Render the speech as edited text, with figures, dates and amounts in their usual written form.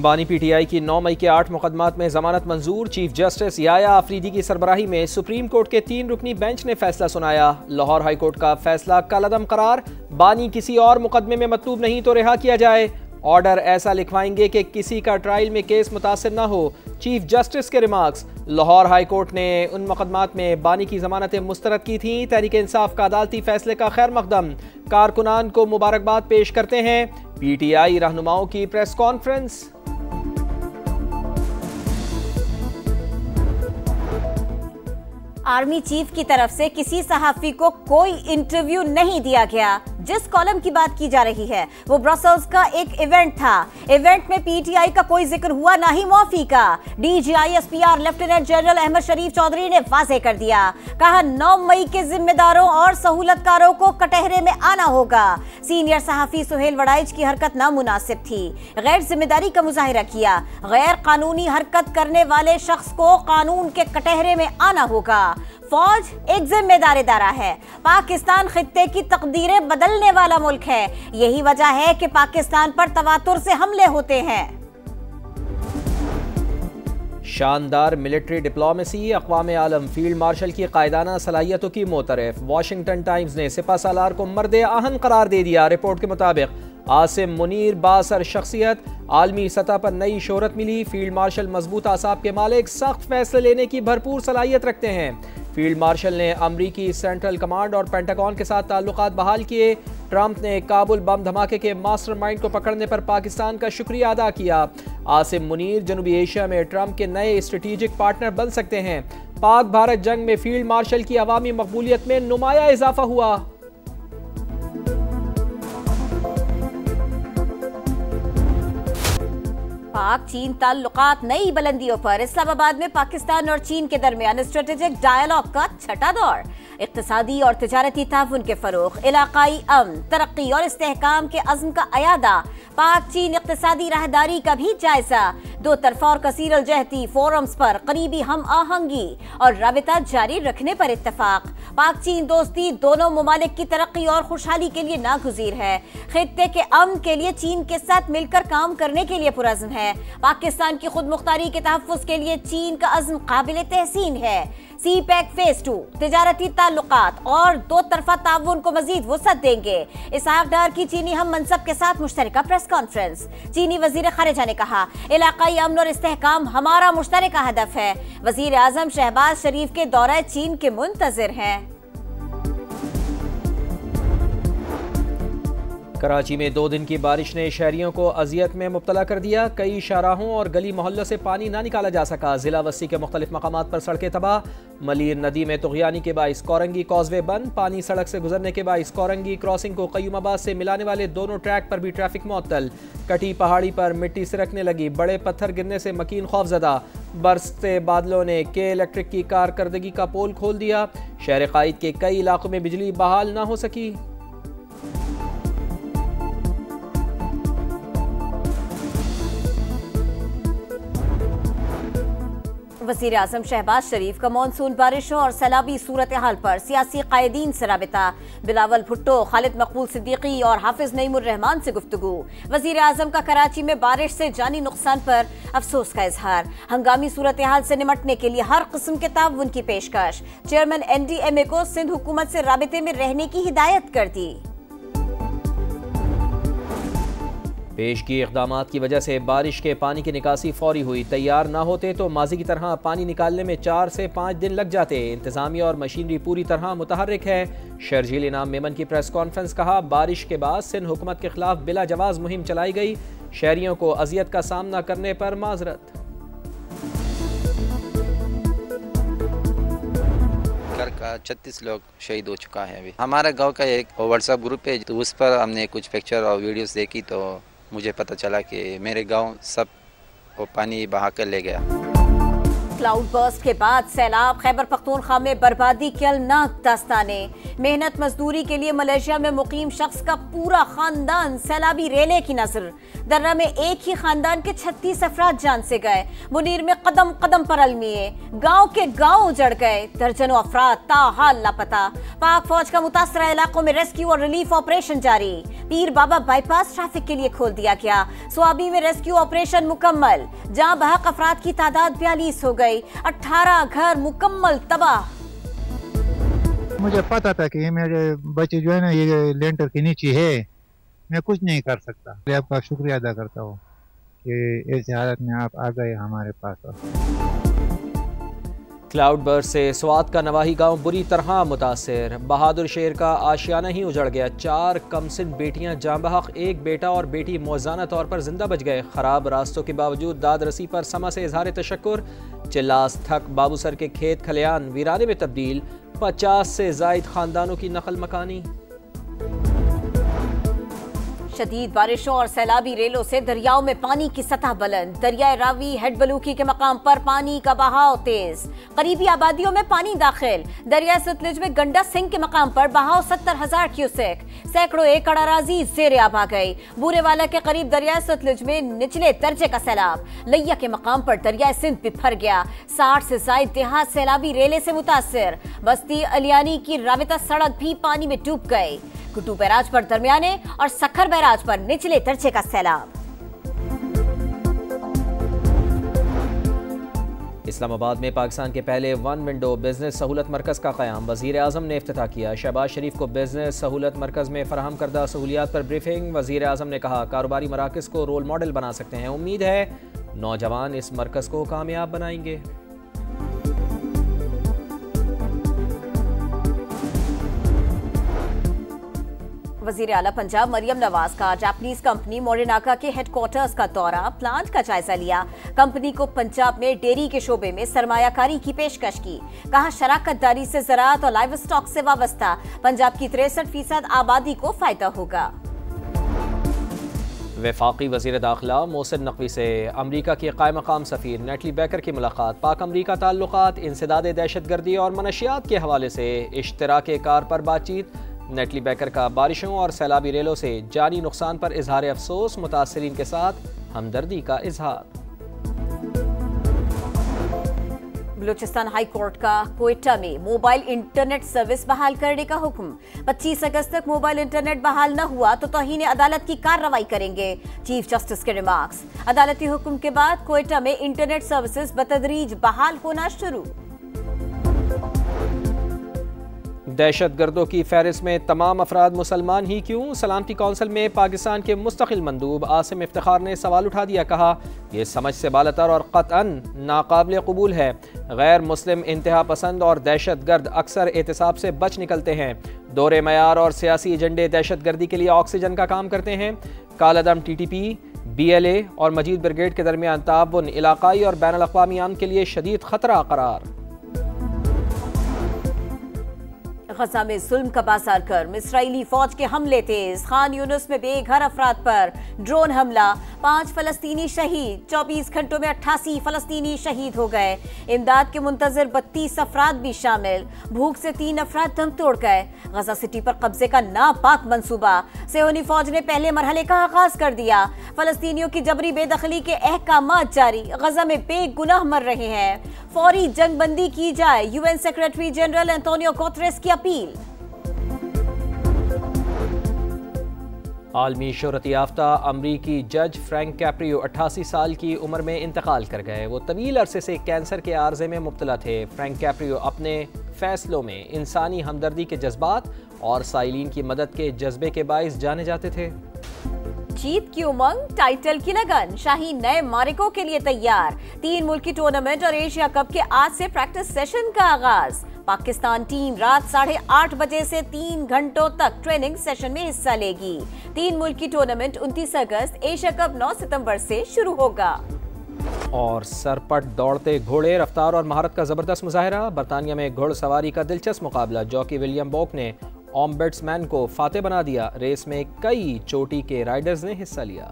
बानी पीटीआई की 9 मई के 8 मुकदमात में जमानत मंजूर। चीफ जस्टिस याया आफरीदी की सरबराही में सुप्रीम कोर्ट के 3 रुकनी बेंच ने फैसला सुनाया। लाहौर हाई कोर्ट का फैसला कलअदम करार, बानी किसी और मुकदमे में मतलूब नहीं तो रिहा किया जाए। ऑर्डर ऐसा लिखवाएंगे कि किसी का ट्रायल में केस मुतासिर न हो। चीफ जस्टिस के रिमार्क्स। लाहौर हाई कोर्ट ने उन मुकदमात में बानी की जमानतें मुस्तरद की थीं। तहरीक इंसाफ का अदालती फैसले का खैर मकदम, कारकुनान को मुबारकबाद पेश करते हैं। पीटीआई रहनुमाओं की प्रेस कॉन्फ्रेंस। आर्मी चीफ की तरफ से किसी सहाफी को कोई इंटरव्यू नहीं दिया गया। जिस कॉलम की बात की जा रही है वो ब्रसेल्स का एक इवेंट था। इवेंट में पीटीआई का कोई जिक्र हुआ, ना ही मौफी का। डीजीआईएसपीआर लेफ्टिनेंट जनरल अहमद शरीफ चौधरी ने वाजे कर दिया, कहा 9 मई के जिम्मेदारों और सहूलतकारों को कटहरे में आना होगा। सीनियर सहाफी सुहेल वड़ाइच की हरकत नामुनासिब थी, गैर जिम्मेदारी का मुजाहिरा किया। गैर कानूनी हरकत करने वाले शख्स को कानून के कटहरे में आना होगा। फौज एक जिम्मेदार इदारा है। पाकिस्तान खित्ते की तकदीरें बदलने वाला मुल्क है। यही वजह है कि पाकिस्तान पर तवातुर से हमले होते हैं। शानदार मिलिट्री डिप्लोमेसी, अक़वाम आलम फील्ड मार्शल की कायदाना सलाहियतों की मोतरफ। वाशिंगटन टाइम्स ने सिपह सालार को मर्दे आहन करार दे दिया। रिपोर्ट के मुताबिक आसिम मुनीर बासर शख्सियत, आलमी सतह पर नई शोहरत मिली। फील्ड मार्शल मजबूत आसाब के मालिक, सख्त फैसले लेने की भरपूर सलाहियत रखते हैं। फील्ड मार्शल ने अमरीकी सेंट्रल कमांड और पेंटागन के साथ ताल्लुकात बहाल किए। ट्रंप ने काबुल बम धमाके के मास्टरमाइंड को पकड़ने पर पाकिस्तान का शुक्रिया अदा किया। आसिम मुनीर जनूबी एशिया में ट्रंप के नए स्ट्रेटेजिक पार्टनर बन सकते हैं। पाक भारत जंग में फील्ड मार्शल की अवामी मकबूलियत में नुमाया इजाफा हुआ। पाक चीन ताल्लुकात नई बुलंदियों पर। इस्लामाबाद में पाकिस्तान और चीन के दरमियान स्ट्रेटेजिक डायलॉग का छठा दौर। इक्तिसादी और तिजारती ताउन के फरोग, इलाकाई अमन, तरक्की और इस्तेहकाम के अज़्म का अयादा। पाक चीन इक्तिसादी राहदारी का भी जायजा। दो तरफा और कसीर जहती फोरम्स पर करीबी हम आहंगी और राबिता जारी रखने पर इत्तफाक। पाक चीन दोस्ती दोनों ममालिक की तरक्की और खुशहाली के लिए नागुज़ीर है। खित्ते के अमन के लिए चीन के साथ मिलकर काम करने के लिए पुरज़्म है। पाकिस्तान की खुद मुख्तारी के तहफ़्फ़ुज़ के लिए चीन का अज़्म काबिल तहसीन है। सी पैक फेज 2 तिजारती ताल्लुकात और दो तरफा ताउन को मजीद वुसअत देंगे। इसहाक डार की चीनी हम मनसब के साथ मुश्तरका प्रेस कॉन्फ्रेंस। चीनी वजीर खारिजा ने कहा, इलाकाई अमन और इस्तेहकाम हमारा मुश्तरका हदफ है। वजीर आजम शहबाज शरीफ के दौरे चीन के मुंतजिर हैं। कराची में 2 दिन की बारिश ने शहरियों को अजियत में मुब्तला कर दिया। कई शाहराहों और गली मोहल्लों से पानी ना निकाला जा सका। जिला वस्ती के मुख्तलिफ मकामात पर सड़कें तबाह। मलीर नदी में तुग़यानी के बाइस कोरंगी कॉजवे बंद। पानी सड़क से गुजरने के बाइस कोरंगी क्रॉसिंग को कयूमाबाद से मिलाने वाले दोनों ट्रैक पर भी ट्रैफिक मुअत्तल। कटी पहाड़ी पर मिट्टी सिरकने लगी, बड़े पत्थर गिरने से मकीन खौफजदा। बरसते बादलों ने के इलेक्ट्रिक की कारकर्दगी का पोल खोल दिया। शहर कायद के कई इलाकों में बिजली बहाल ना हो सकी। वज़ीर आज़म शहबाज शरीफ का मानसून बारिशों और सैलाबी सूरत हाल पर सियासी कायदीन से राबिता। बिलावल भुट्टो, खालिद मकबूल सिद्दीकी और हाफिज नईमुर रहमान से गुफ्तगू। वज़ीर आज़म का कराची में बारिश से जानी नुकसान पर अफसोस का इजहार। हंगामी सूरत हाल से निमटने के लिए हर किस्म के ताउन की पेशकश। चेयरमैन NDMA को सिंध हुकूमत से राबिते में रहने की हिदायत कर दी। पेश की इक़दामात की वजह से बारिश के पानी की निकासी फौरी हुई। तैयार ना होते तो माजी की तरह पानी निकालने में 4 से 5 दिन लग जाते। इंतज़ामिया और मशीनरी पूरी तरह मुतहर्रिक है। शर्जील इनाम मेमन की प्रेस कॉन्फ्रेंस। कहा, बारिश के बाद सिंध हुकूमत के खिलाफ बिला जवाज़ मुहिम चलाई गई। शहरियों को अजियत का सामना करने पर माजरत। घर का 36 लोग शहीद हो चुका है। अभी हमारा गांव का एक व्हाट्सएप ग्रुप है, तो उस पर हमने कुछ पिक्चर और वीडियोस देखी तो मुझे पता चला कि मेरे गांव सब वो पानी बहा कर ले गया। क्लाउड बर्स्ट के बाद सैलाब, खैबर पख्तूनख्वा में बर्बादी के अलनाक दास्ताने। मेहनत मजदूरी के लिए मलेशिया में मुकीम शख्स का पूरा खानदान सैलाबी रेले की नजर। दर्रा में एक ही खानदान के 36 अफराद जान से गए। मुनीर में कदम कदम पर अलमिए, गांव के गांव उजड़ गए। दर्जनों अफराद ताहाल लापता। पाक फौज का मुतासरा इलाकों में रेस्क्यू और रिलीफ ऑपरेशन जारी। पीर बाबा बाईपास ट्रैफिक के लिए खोल दिया गया। स्वाबी में रेस्क्यू ऑपरेशन मुकम्मल। जहां बहक अफराद की तादाद 42 हो गई। 18 घर मुकम्मल तबाह। मुझे पता था कि मेरे बच्चे जो है ना ये लेंटर के नीचे है, मैं कुछ नहीं कर सकता। मैं आपका शुक्रिया अदा करता हूँ कि ऐसी हालत में आप आ गए हमारे पास। क्लाउड बर्स्ट से स्वात का नवाही गांव बुरी तरह मुतासिर। बहादुर शेर का आशियाना ही उजड़ गया। 4 कमसिन बेटियां जांबहक, एक बेटा और बेटी मौजाना तौर पर जिंदा बच गए। खराब रास्तों के बावजूद दाद रसी पर समा से इजहार तशक्कुर। चिल्लास थक बाबूसर के खेत खलियान वीराने में तब्दील। 50 से जायद खानदानों की नकल मकानी। शदीद बारिशों और सैलाबी रेलों से दरियाओं में पानी की सतह बुलंद। दरियाए रावी हेड बलूकी के मकाम पर पानी का बहाव तेज। करीबी आबादियों में पानी दाखिल। दरियाए सतलुज में गंडा सिंह के मकाम पर बहाव 70,000 क्यूसेक। सैकड़ों एकड़ अराजी जेर आब आ गई। बूरेवाला के करीब दरियाए सतलुज में निचले दर्जे का सैलाब। लिया के मकाम पर दरियाए सिंध बिफर गया। 60 से जायद देहात सैलाबी रेले से मुतासिर। बस्ती अलियानी की राबिता सड़क भी पानी में डूब गई। कुटू बैराज पर दरमियाने और सखर बैराज पर निचले दर्जे का सैलाब। इस्लामाबाद में पाकिस्तान के पहले 1 विंडो बिजनेस सहूलत मरकज का क़याम। वज़ीर आज़म ने इफ्तिताह किया। शहबाज शरीफ को बिजनेस सहूलत मरकज में फराहम करदा सहूलियात पर ब्रीफिंग। वज़ीर आज़म ने कहा कारोबारी मराकज़ को रोल मॉडल बना सकते हैं। उम्मीद है नौजवान इस मरकज़ को कामयाब बनाएंगे। वज़ीर आला पंजाब मरियम नवाज का जापानीज कंपनी मोरिनाका के हेडक्वार्टर्स का दौरा, प्लांट का जायजा लिया। कंपनी को पंजाब में डेयरी के शोबे में सरमायाकारी की पेशकश की। कहा शराकतदारी से ज़राअत और लाइव स्टॉक से वाबस्ता पंजाब की 63% आबादी को फायदा होगा। वफाकी वज़ीर दाखिला मोहसिन नकवी से अमरीका की कायम मकाम सफ़ीर नेटली बैकर की मुलाकात। पाक अमरीका ताल्लुकात, इंसदाद दहशतगर्दी और मनशियात के हवाले से इश्तराक कार पर बातचीत। नेटली बैकर का बारिशों और सैलाबी रेलों से जानी नुकसान पर इजहार अफसोस। मुतासरीन के साथ हमदर्दी का इजहार। बलूचिस्तान हाई कोर्ट का कोयटा में मोबाइल इंटरनेट सर्विस बहाल करने का हुक्म। 25 अगस्त तक मोबाइल इंटरनेट बहाल न हुआ तो तौहीन अदालत की कार्रवाई करेंगे। चीफ जस्टिस के रिमार्क्स। अदालती हुक्म के बाद कोयटा में इंटरनेट सर्विसेज बतदरीज बहाल होना शुरू। दहशत गर्दों की फहरिस्त में तमाम अफराद मुसलमान ही क्यों? सलामती कौंसिल में पाकिस्तान के मुस्तकिल मंदूब आसिम इफ्तिखार ने सवाल उठा दिया। कहा यह समझ से बालतर और क़तअन नाकाबिल कबूल है। गैर मुस्लिम इंतहा पसंद और दहशत गर्द अक्सर एहतसाब से बच निकलते हैं। दौरे मयार और सियासी एजेंडे दहशत गर्दी के लिए ऑक्सीजन का काम करते हैं। कालादम TTP, BLA और मजीद ब्रिगेड के दरमियान ताउन इलाकाई और बैनुल अक़वामी अमन के लिए शदीद खतरा करार। गजा में जुल्म का बाजार कर इस्राईली फौज के हमले तेज। खान यूनुस में बेघर अफराद पर ड्रोन हमला। 5 फलस्तीनी शहीद। 24 घंटों में 88 फलस्तीनी शहीद हो गए। इमदाद के मुंतजर 32 अफराद भी शामिल। भूख से 3 अफराद दम तोड़ गए। गजा सिटी पर कब्जे का नापाक मंसूबा। सेहोनी फौज ने पहले मरहले का आगाज कर दिया। फलस्तीनियों की जबरी बेदखली के अहकामात जारी। गजा में बेगुनाह मर रहे हैं। फौरी जंगबंदी की जाए। UN secretary general Antonio Guterres की अपील। आलमी शोहरत याफ्ता अमरीकी जज फ्रैंक कैप्रियो 88 साल की उम्र में इंतकाल कर गए। वो तवील अरसे से कैंसर के आर्जे में मुब्तला थे। फ्रैंक कैप्रियो अपने फैसलों में इंसानी हमदर्दी के जज्बात और साइलिन की मदद के जज्बे के बाइस जाने जाते थे। जीत की उमंग, टाइटल की लगन। शाहीन नए मारिकों के लिए तैयार। 3 मुल्की टूर्नामेंट और एशिया कप के आज से प्रैक्टिस सेशन का आगाज। पाकिस्तान टीम रात 8:30 बजे से 3 घंटों तक ट्रेनिंग सेशन में हिस्सा लेगी। 3 मुल्की टूर्नामेंट 29 अगस्त, एशिया कप 9 सितंबर से शुरू होगा। और सरपट दौड़ते घोड़े, रफ्तार और महारत का जबरदस्त मुजाहरा। बरतानिया में घुड़सवारी का दिलचस्प मुकाबला। जॉकी विलियम बोक ने ऑम्बेट्समैन को फातेह बना दिया। रेस में कई चोटी के राइडर्स ने हिस्सा लिया।